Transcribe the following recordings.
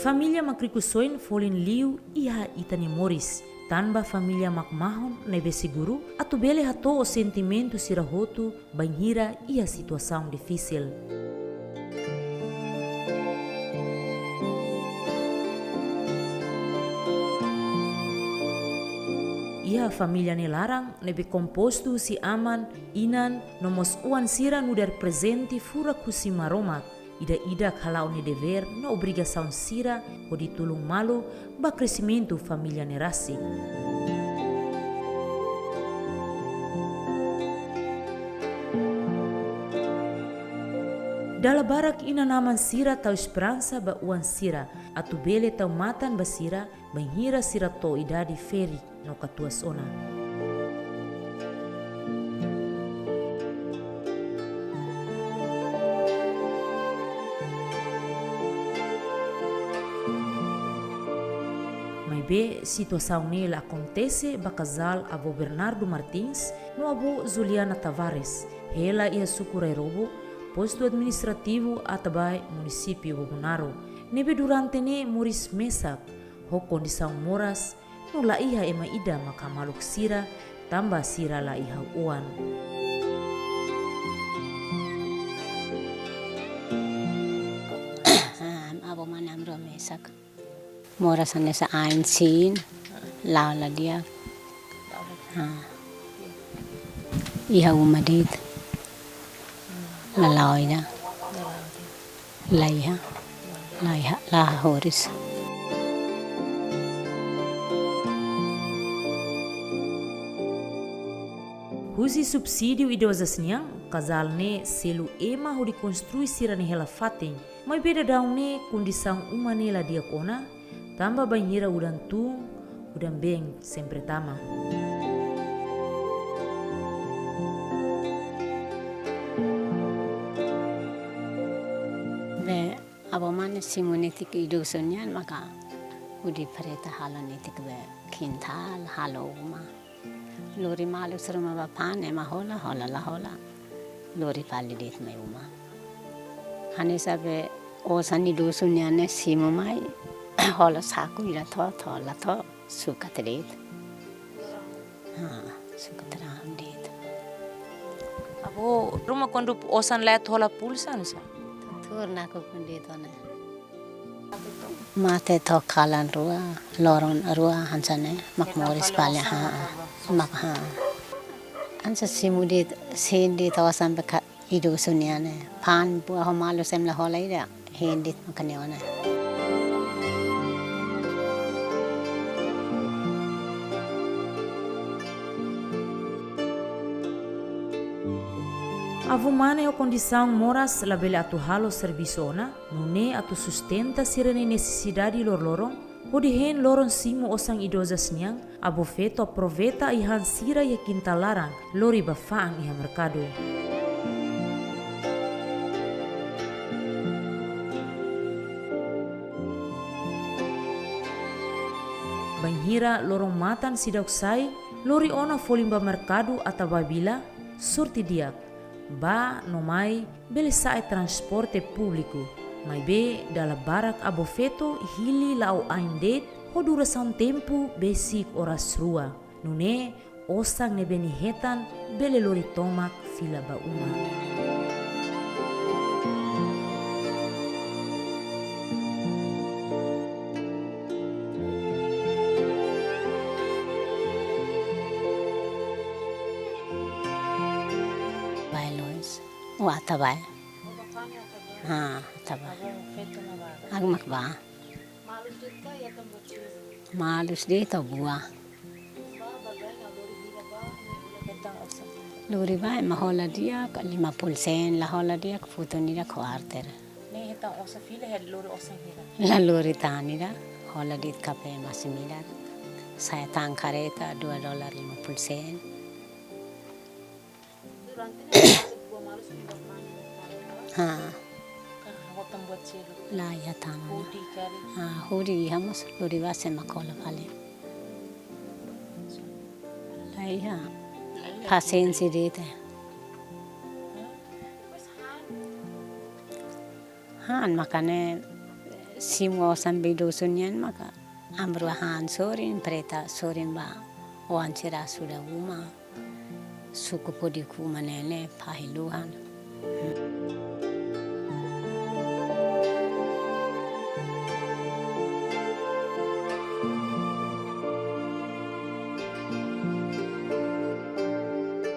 Família macricusoin folin liu iha itani moris. Tanba família macmahon nebe seguro, atu bele hato o sentimento sirahoto banhira ia situação difícil. Ia família nelarang nebe composto si aman inan nomos uan sira nudar presente fura kusima romak. Ida kalau ne dever na obrigação sira o de tulung malo ba crescimento família nerasi. Dala barak ina naman sira tau esperança ba uan sira, atu bele tau matan ba sira, banhira sira to idadi feri no katuas ona. Be situação nela acontece ba casal avô Bernardo Martins no avô Juliana Tavares. Ela ia Sucurairobo, posto administrativo atabai município Bobonaro. Nebe durante ne Moris Mesak, ho condição moras, no la iha ema ida maka maluk sira, tamba sira la iha uan. Abo manam ro Mesak. Mora sana sa ainsin lala dia iha umadit lalaoina laiha la horis. Husi subsídio idosas niang casal ne selu ema ho reconstrui sira ne hela faten, mas beda daun ne condição umanela dia kona. Tamba banhira udan tung, udan beng sempre tama. Be abo man simunetik idosonyan maka udi pareta halonetik be kintal haloma. Lori malu seruma bapan ema hola la hola. Lori palidit mai uma. Hanesa be osan idosonyan ne simumai. Hola saku ira tho la tho sukatret sukatram det Abo rumah kondu osan let hola pulsa nusa tur naku kundet ona mate tho kalan rua loron rua hansane makmoris palya mak ansa simudet sendi tho sampe ido sunyane pan bu homalu semla hola ira hendit makane ona. Avu mana é a condição moras labele atu halo serviçona, nune atu sustenta sirene necessidade lorong, pode hen loron simo osang idosas niang, abo feto aproveita ihan sira ya kintalarang, lori bafaang iha mercado. Banhira lorong matan sidauk sai, lori ona folimba mercado atababila, sorti diak. Ba no mai bele sae transporte público, mai be dala barak abofeto hili lau aindet ho duração tempo besik oras rua, nune osang ne beni hetan bele lori tomak fila ba uma. Tabay. Tabay. Agmak ba? Malus dito buah. Lori ba mahola dia 50 sen la hola dia foto ni da kwarter. Ne heta osa fila head lori osang hira. La lori tani da hola dit kape masimila. Saya tang kareta $2.50 sen. La ya tama na hudi hamos lori base makola vale la ya pasensi dete han makane semua sampai dusunnya maka amruhan sorin preta sorin ba wancera sudah uma suku podiku manene pahiluhan.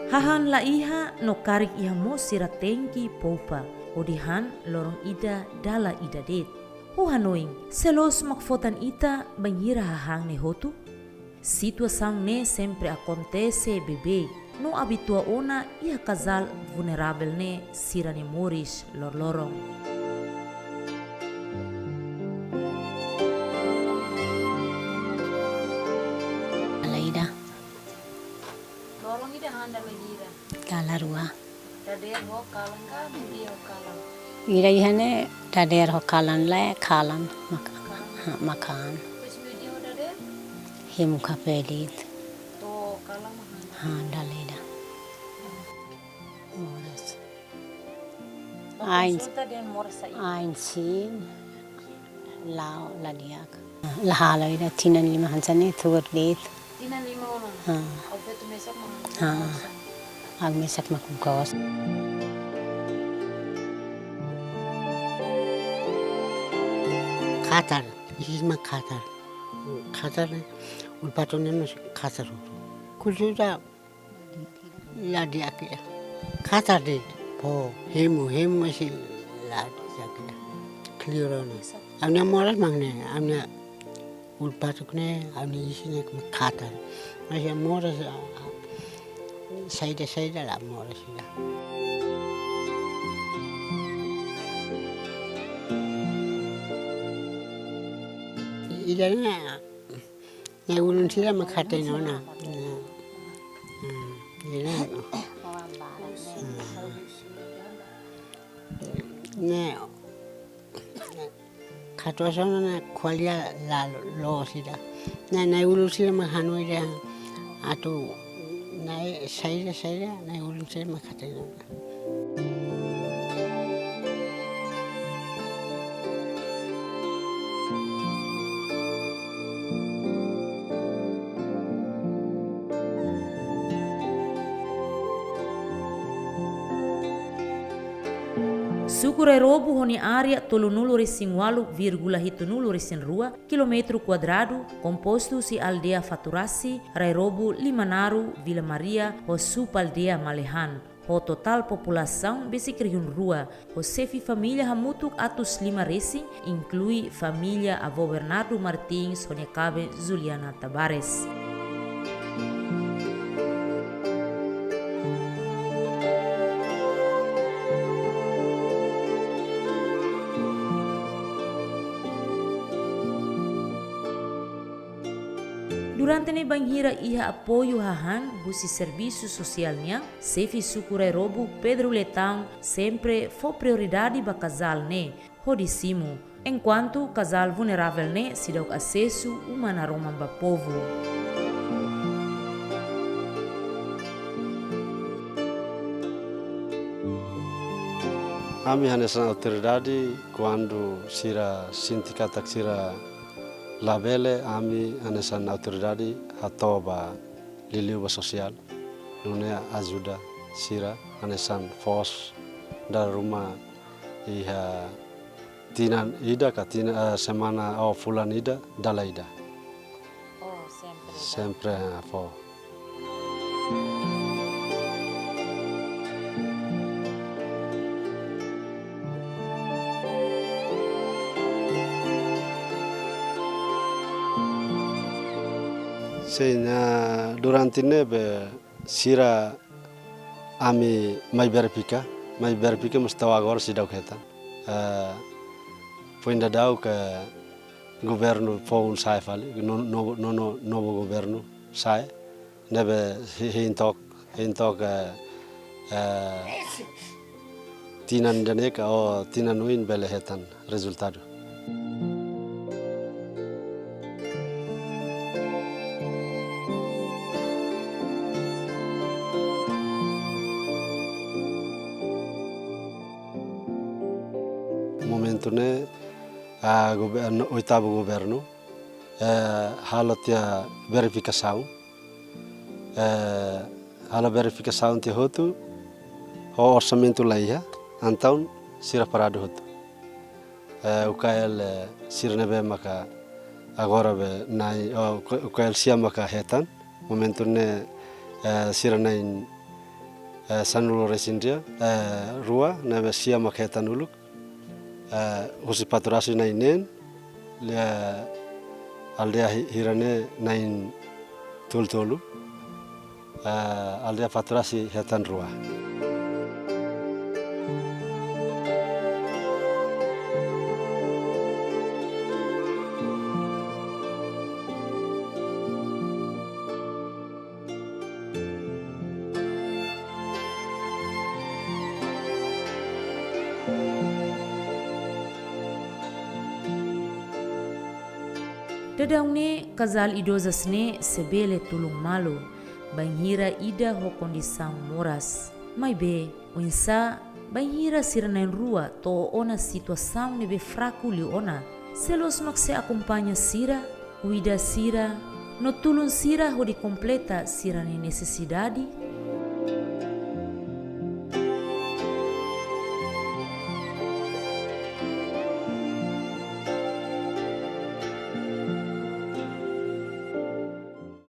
Hahan la iha no karik iha mo sira tengki poupa. Odihan lorong ida dala ida det. Ho hanoing selos makfotan ita banhira hahang ne hotu. Situação ne sempre acontece bebê. No habitua ona iha casal vulnerável ne sira ne moris lorlorong. Alaida Lorong ida handa mengira. kalarua. Dader ho kalang ka dia ho kalang. Ira ihane dader hokalan le kalan makan. Wis video dader Himu kapelit. to kalang mahan. Ha dalida. Moras. Konsulta den morsa i. Ain sin lao ladiak. Lahala ida tinan lima hansane turdit. Tinan lima ono. Ha Au betu mesak Ha. mahan. agmesak makugos. Qatar, isma Qatar. Qatar, ulpatunya masih Qatar. Kultura ladi akia. Qatar deh. Po, hemu masih ladi akia. Clearona. Amnya moral mangne, amnya ulpatukne, amnya isinya Qatar. Masih moral saida lah moral sih. Idana na ulun sila makhatay no na. Na katwa na kwalia la lo sila. Na ulun sila maghanoy dia ato na saida na ulun sila makhatay no na. Suku Rairobo honi área tolunulu resingualu vírgula hitunulu resin rua kilometro quadrado composto si aldea Faturasi, Rairobo, Limanaru, Vila Maria, o supa aldea Malehan. O total população besikrihun rua, o sefi família hamutuk atus lima racing, inclui família avô Bernardo Martins, Honekabe Juliana Tabares. Durante ne banhira iha apoio hahan busi serviço socialnya, sefi suku Rairobo Pedro Letão sempre foi prioridade ba casal ne, hodissimo, enquanto casal vulnerável ne se dá acesso humana roman ba povo. Kami hanya sana autoridade quando sira sindicato sira labele ami hanya sana autoridade hatoba liliuba sosial dunia ajuda sira hanya san fos dari rumah iha tinan ida katina semana fulan ida dala ida. Oh, Sempre fo. Sehingga durante nebe sira ami mai verifica mesti tahu agora se dá o que tá. Foi ainda dá o que governo foi sai fali, novo governo sai, nebe hintok tinan daneka o tinan win bele hetan resultado. Momento ne oitavo governo, halo tia verificação, halo verificação tia hotu, o orçamento laia, então sira parado hotu. O KL sira nebe maka agora be nai o KL sia maka hetan, momento ne sira nai sanulo resindia, rua nebe sia maka hetan uluk. Husi paturasi nainen le aldea hirane nain tolu aldea paturasi hetan rua. Dadang ne kazal idosas ne sebele tulung malu, banhira ida ho kondisang moras. Mai be, uinsa, banhira siranain rua to ona situação nebe fraco li ona. Selos nok se acompanha sira, uida sira, no tulun sira ho di completa sira ne necessidade,